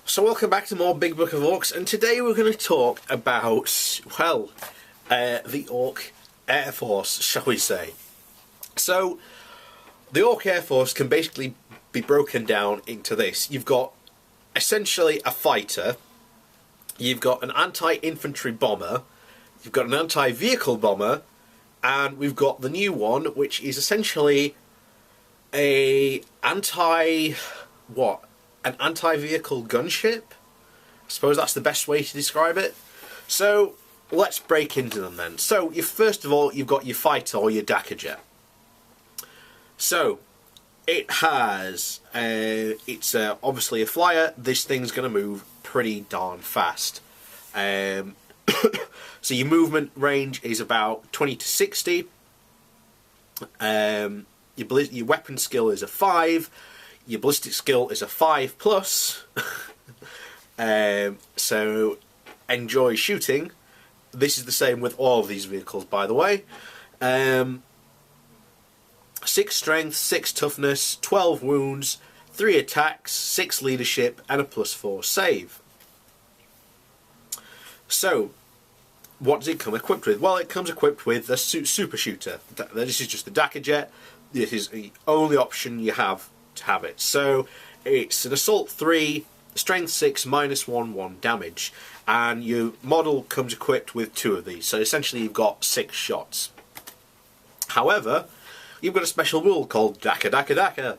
So welcome back to more Big Book of Orks, and today we're going to talk about, well, the Ork Air Force, shall we say. So, the Ork Air Force can basically be broken down into this. You've got essentially a fighter, you've got an anti-infantry bomber, you've got an anti-vehicle bomber, and we've got the new one, which is essentially an anti-vehicle gunship? I suppose that's the best way to describe it. So, let's break into them then. So, first of all, you've got your fighter or your Dakajet. So, it has, it's obviously a flyer. This thing's going to move pretty darn fast. So your movement range is about 20 to 60. Your weapon skill is a 5. Your ballistic skill is a 5+. So enjoy shooting. This is the same with all of these vehicles, by the way. 6 strength, 6 toughness, 12 wounds, 3 attacks, 6 leadership, and a +4 save. So, what does it come equipped with? Well, it comes equipped with the super shooter. This is just the Dakajet. This is the only option you have to have it. So, it's an assault 3, strength 6, -1 damage, and your model comes equipped with 2 of these. So essentially, you've got 6 shots. However, you've got a special rule called Daka.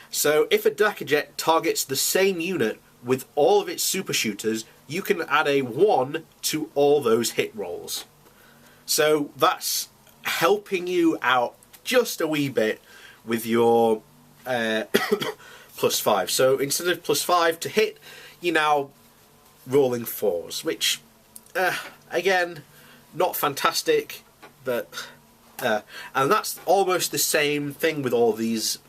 So if a Dakajet targets the same unit with all of its super shooters, you can add a 1 to all those hit rolls. So that's helping you out just a wee bit with your +5. So instead of +5 to hit, you're now rolling 4s, which, again, not fantastic, but... and that's almost the same thing with all these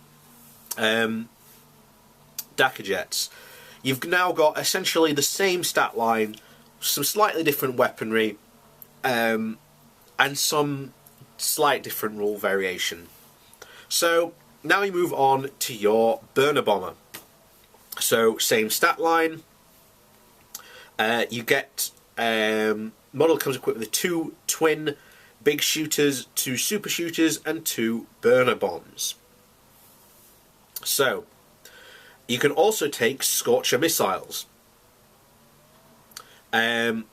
Dakajets. You've now got essentially the same stat line, some slightly different weaponry, and some slight different rule variation. So now you move on to your burner bomber. So same stat line. You get model comes equipped with 2 twin big shooters, 2 super shooters, and 2 burner bombs. So, you can also take Scorcher missiles,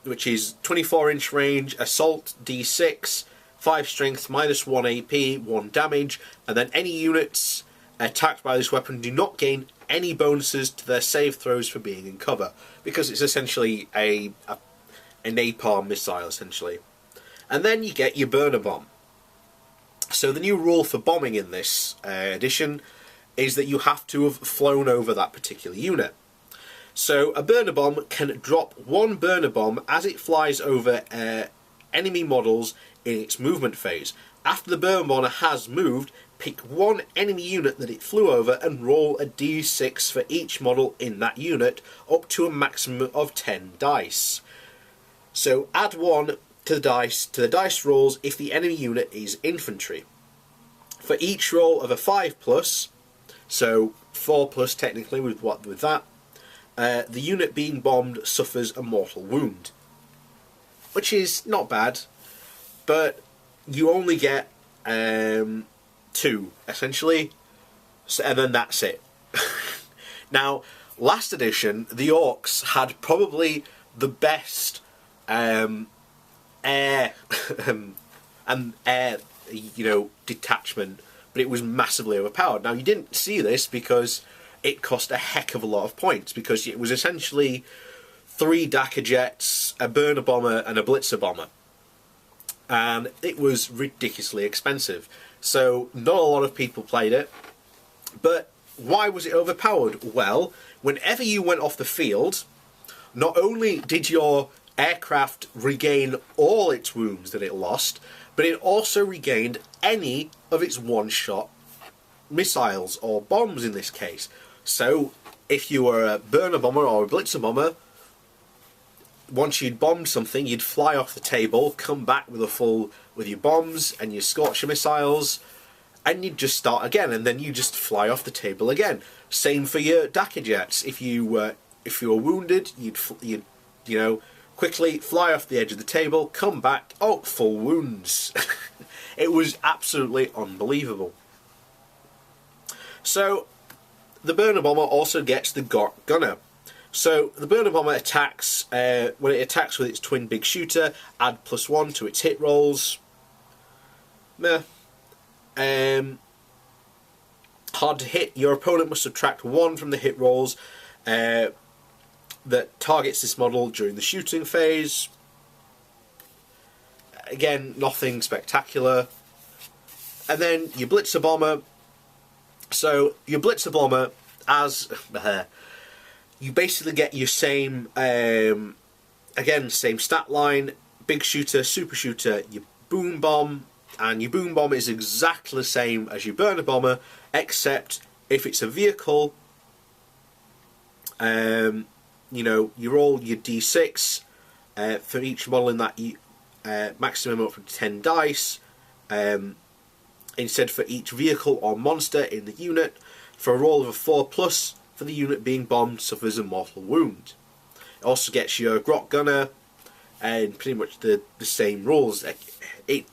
which is 24-inch range, assault D6, 5 strength, -1 AP, 1 damage, and then any units attacked by this weapon do not gain any bonuses to their save throws for being in cover, because it's essentially a napalm missile, essentially. And then you get your burner bomb. So the new rule for bombing in this edition is that you have to have flown over that particular unit. So a burner bomb can drop 1 burner bomb as it flies over enemy models in its movement phase. After the burner bomb has moved, pick 1 enemy unit that it flew over and roll a d6 for each model in that unit, up to a maximum of 10 dice. So add 1 to the dice rolls if the enemy unit is infantry. For each roll of a 5+, so 4+ technically with that, the unit being bombed suffers a mortal wound, which is not bad, but you only get 2 essentially, so, and then that's it. Now, last edition, the Orks had probably the best air detachment, but it was massively overpowered. Now, you didn't see this because it cost a heck of a lot of points, because it was essentially 3 Dakajets, a burner bomber, and a blitzer bomber, and it was ridiculously expensive. So not a lot of people played it. But why was it overpowered? Well, whenever you went off the field, not only did your aircraft regain all its wounds that it lost, but it also regained any of its one-shot missiles, or bombs in this case. So, if you were a burner bomber or a blitzer bomber, once you'd bombed something, you'd fly off the table, come back with your bombs and your Scorcher missiles, and you'd just start again, and then you just fly off the table again. Same for your Dakajets. If you if you were wounded, you'd you know, quickly fly off the edge of the table, come back, oh, full wounds. It was absolutely unbelievable. So the burner bomber also gets the Gork gunner. So the burner bomber attacks when it attacks with its twin big shooter. Add +1 to its hit rolls. Meh. Hard to hit. Your opponent must subtract 1 from the hit rolls that targets this model during the shooting phase. Again, nothing spectacular. And then your Blitzer Bomber. So your Blitzer Bomber, as you basically get your same, again, same stat line, big shooter, super shooter, your boom bomb, and your boom bomb is exactly the same as your burner bomber, except if it's a vehicle, you know, you roll your d6 for each model in that maximum up to 10 dice, instead for each vehicle or monster in the unit. For a roll of a 4+, for the unit being bombed suffers a mortal wound. It also gets your Grot Gunner and pretty much the same rules. The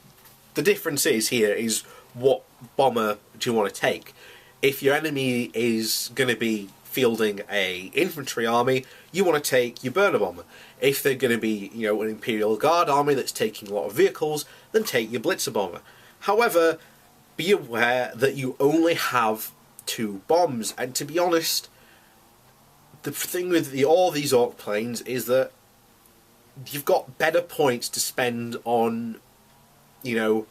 difference here is what bomber do you want to take. If your enemy is going to be fielding a infantry army, you want to take your burner bomber. If they're going to be, you know, an Imperial Guard army that's taking a lot of vehicles, then take your Blitzer bomber. However, be aware that you only have 2 bombs, and to be honest, the thing with all these Ork planes is that you've got better points to spend on, you know,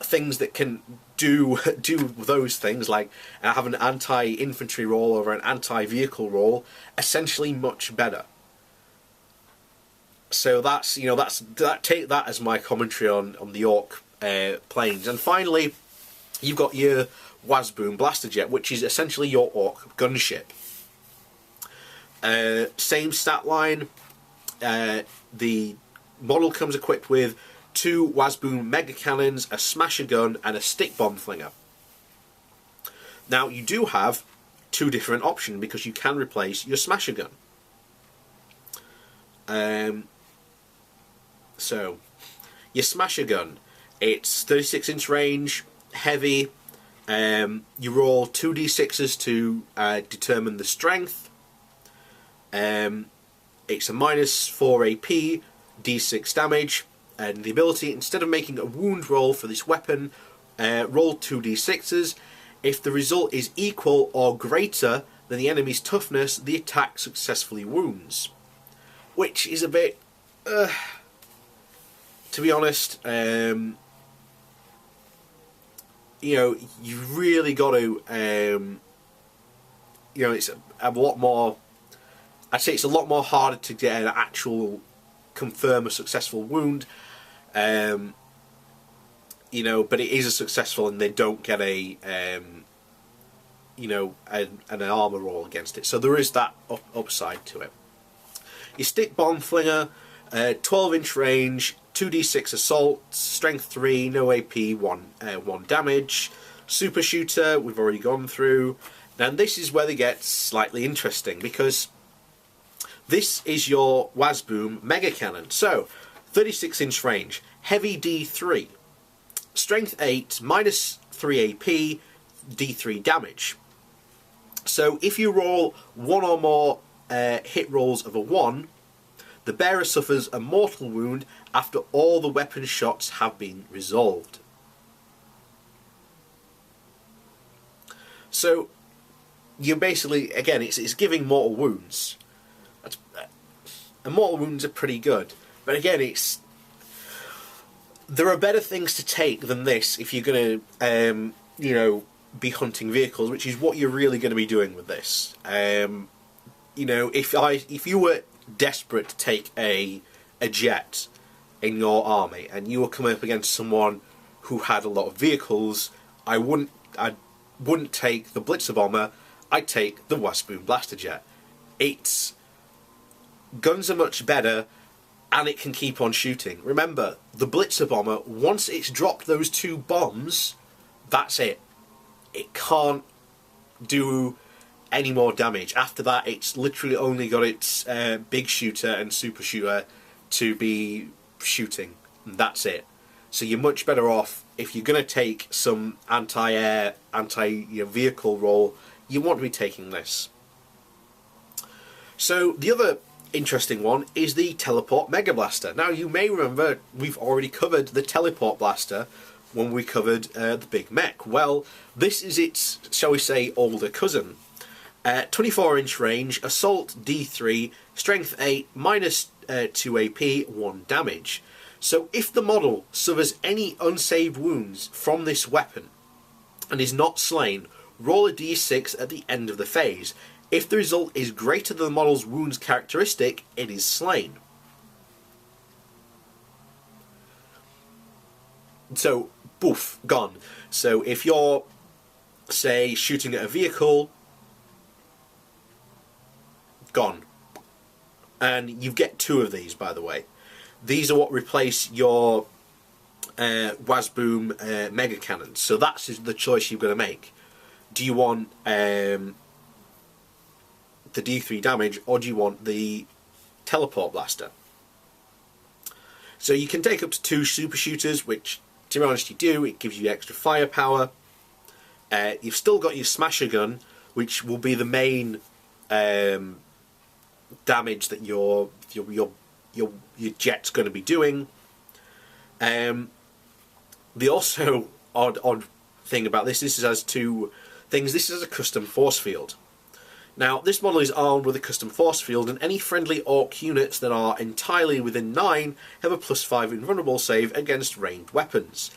things that can do those things, like have an anti-infantry roll or an anti-vehicle roll, essentially much better. So that's, you know, take that as my commentary on the Ork planes. And finally, you've got your Wazboom Blaster Jet, which is essentially your Ork gunship. Same stat line. The model comes equipped with 2 Wazboom Mega Cannons, a Smasher Gun, and a Stick Bomb Flinger. Now, you do have 2 different options because you can replace your Smasher Gun. So, your Smasher Gun, it's 36-inch range, heavy. You roll 2d6s to determine the strength. It's a -4 AP, d6 damage, and the ability, instead of making a wound roll for this weapon, roll 2d6s. If the result is equal or greater than the enemy's toughness, the attack successfully wounds. Which is a bit, to be honest, you know, you really got to, you know, it's a lot more, I'd say it's a lot more harder to get an actual confirm a successful wound, you know, but it is a successful, and they don't get a, you know, an armor roll against it. So there is that upside to it. Your Stick Bomb Flinger, 12-inch range, 2d6 assault, strength 3, no AP, 1 damage. Super Shooter, we've already gone through. And this is where they get slightly interesting, because this is your Wazboom Mega Cannon. So, 36-inch range, heavy D3, strength 8, -3 AP, D3 damage. So if you roll 1 or more hit rolls of a 1, the bearer suffers a mortal wound after all the weapon shots have been resolved. So you're basically, again, it's giving mortal wounds. And mortal wounds are pretty good, but again, there are better things to take than this if you're going to, you know, be hunting vehicles, which is what you're really going to be doing with this. You know, if you were desperate to take a jet in your army and you were coming up against someone who had a lot of vehicles, I wouldn't take the Blitzer Bomber. I'd take the Wazboom Blaster Jet. Its guns are much better, and it can keep on shooting. Remember, the Blitzer Bomber, once it's dropped those 2 bombs, that's it. It can't do any more damage. After that, it's literally only got its big shooter and super shooter to be shooting. And that's it. So you're much better off, if you're going to take some anti-air, anti-vehicle role, you want to be taking this. So the other interesting one is the Teleport Mega Blaster. Now you may remember we've already covered the Teleport Blaster when we covered the Big Mech. Well, this is its, shall we say, older cousin. 24-inch range, Assault D3, Strength 8, minus 2 AP, 1 damage. So if the model suffers any unsaved wounds from this weapon and is not slain, roll a d6 at the end of the phase. If the result is greater than the model's wounds characteristic, it is slain. So, poof, gone. So if you're, say, shooting at a vehicle, gone. And you get 2 of these, by the way. These are what replace your Wasboom Mega Cannons. So that's the choice you've got to make. Do you want the D3 damage, or do you want the Teleport Blaster? So you can take up to 2 super shooters, which, to be honest, you do. It gives you extra firepower. You've still got your Smasher Gun, which will be the main damage that your jet's going to be doing. The also odd thing about this has 2 things. This is a custom force field. Now, this model is armed with a custom force field, and any friendly Ork units that are entirely within 9 have a +5 invulnerable save against ranged weapons.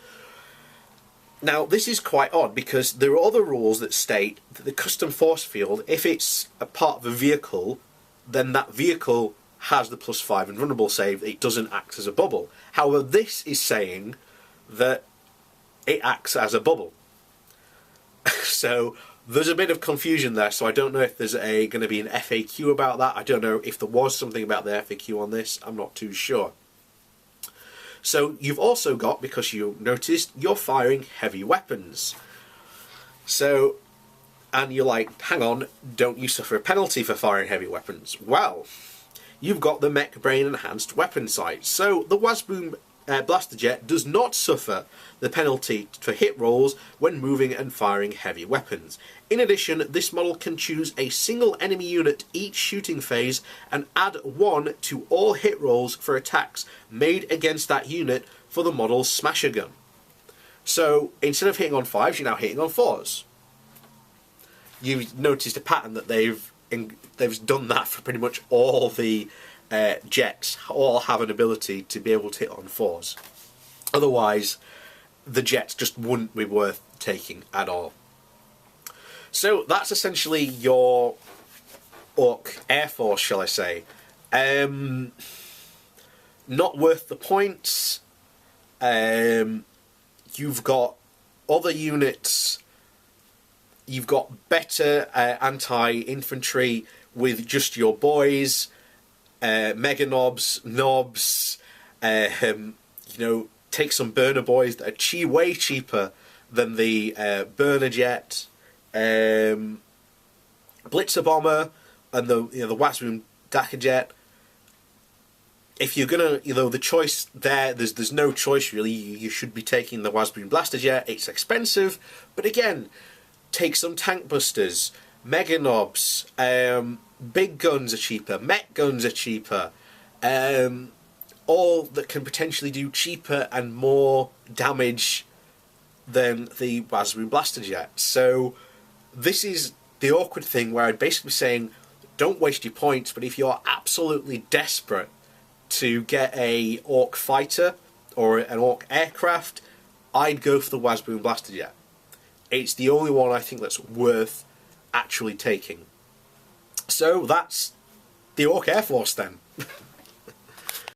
Now, this is quite odd, because there are other rules that state that the custom force field, if it's a part of a vehicle, then that vehicle has the +5 invulnerable save. It doesn't act as a bubble. However, this is saying that it acts as a bubble. So there's a bit of confusion there, so I don't know if there's going to be an FAQ about that. I don't know if there was something about the FAQ on this. I'm not too sure. So you've also got, because you noticed, you're firing heavy weapons. So, and you're like, hang on, don't you suffer a penalty for firing heavy weapons? Well, you've got the Mech Brain Enhanced Weapon Sight. So the Wasboom Blaster Jet does not suffer the penalty for hit rolls when moving and firing heavy weapons. In addition, this model can choose a single enemy unit each shooting phase and add 1 to all hit rolls for attacks made against that unit for the model's Smasher Gun. So instead of hitting on 5s, you're now hitting on 4s. You've noticed a pattern that they've done that for pretty much all the jets. All have an ability to be able to hit on 4s. Otherwise, the jets just wouldn't be worth taking at all. So that's essentially your Ork Air Force, shall I say. Not worth the points. You've got other units. You've got better anti-infantry with just your boys, mega knobs, take some burner boys that are way cheaper than the burner jet, Blitzer bomber, and the Wasboom Dakka jet. If you're gonna, the choice there's no choice really. You should be taking the Wasboom Blaster jet. It's expensive, but again, take some tank busters, mega knobs, big guns are cheaper, mech guns are cheaper, all that can potentially do cheaper and more damage than the Wasboom Blaster jet. So this is the awkward thing where I'd basically be saying, don't waste your points, but if you're absolutely desperate to get a Ork fighter or an Ork aircraft, I'd go for the Wasboom Blaster jet. It's the only one I think that's worth actually taking. So that's the Ork Air Force then.